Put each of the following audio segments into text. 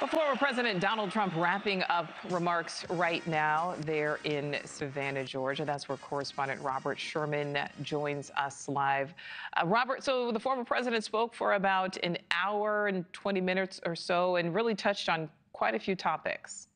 Former President Donald Trump wrapping up remarks right now there in Savannah, Georgia. That's where correspondent Robert Sherman joins us live. Robert, so the former president spoke for about an hour and 20 minutes or so and really touched on quite a few topics.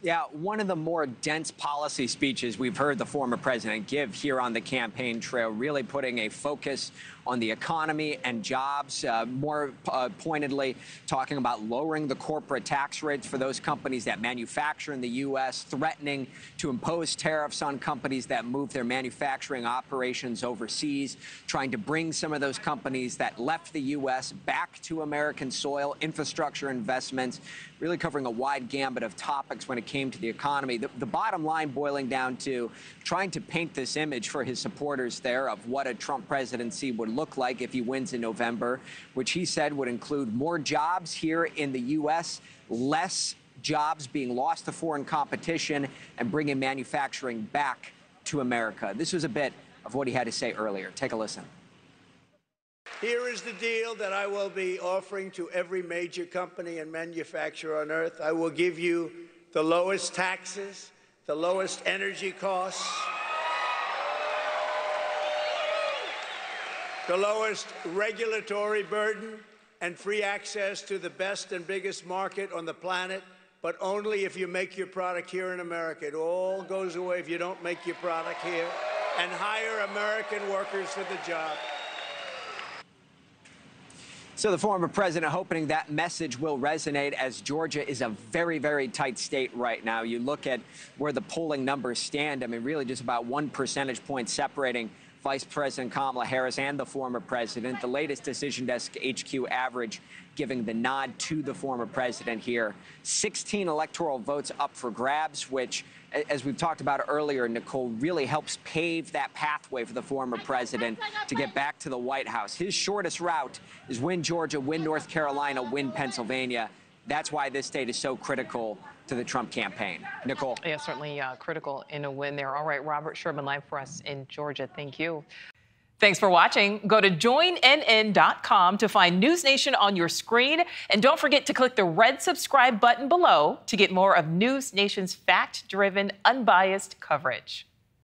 Yeah, one of the more dense policy speeches we've heard the former president give here on the campaign trail, really putting a focus on the economy and jobs, more pointedly talking about lowering the corporate tax rates for those companies that manufacture in the U.S., threatening to impose tariffs on companies that move their manufacturing operations overseas, trying to bring some of those companies that left the U.S. back to American soil, infrastructure investments, really covering a wide gambit of topics when it came to the economy. The bottom line boiling down to trying to paint this image for his supporters there of what a Trump presidency would look like if he wins in November, which he said would include more jobs here in the U.S., less jobs being lost to foreign competition, and bringing manufacturing back to America. This was a bit of what he had to say earlier. Take a listen. Here is the deal that I will be offering to every major company and manufacturer on earth. I will give you the lowest taxes, the lowest energy costs, the lowest regulatory burden, and free access to the best and biggest market on the planet, but only if you make your product here in America. It all goes away if you don't make your product here, and hire American workers for the job. So the former president hoping that message will resonate, as Georgia is a very, very tight state right now. You look at where the polling numbers stand. I mean, really just about 1 percentage point separating Vice President Kamala Harris and the former president. The latest Decision Desk HQ average giving the nod to the former president here. 16 electoral votes up for grabs, which, as we've talked about earlier, Nichole, really helps pave that pathway for the former president to get back to the White House. His shortest route is win Georgia, win North Carolina, win Pennsylvania. That's why this state is so critical to the Trump campaign. Nichole. Yeah, certainly critical in a win there. All right, Robert Sherman live for us in Georgia. Thank you. Thanks for watching. Go to joinnn.com to find NewsNation on your screen. And don't forget to click the red subscribe button below to get more of NewsNation's fact-driven, unbiased coverage.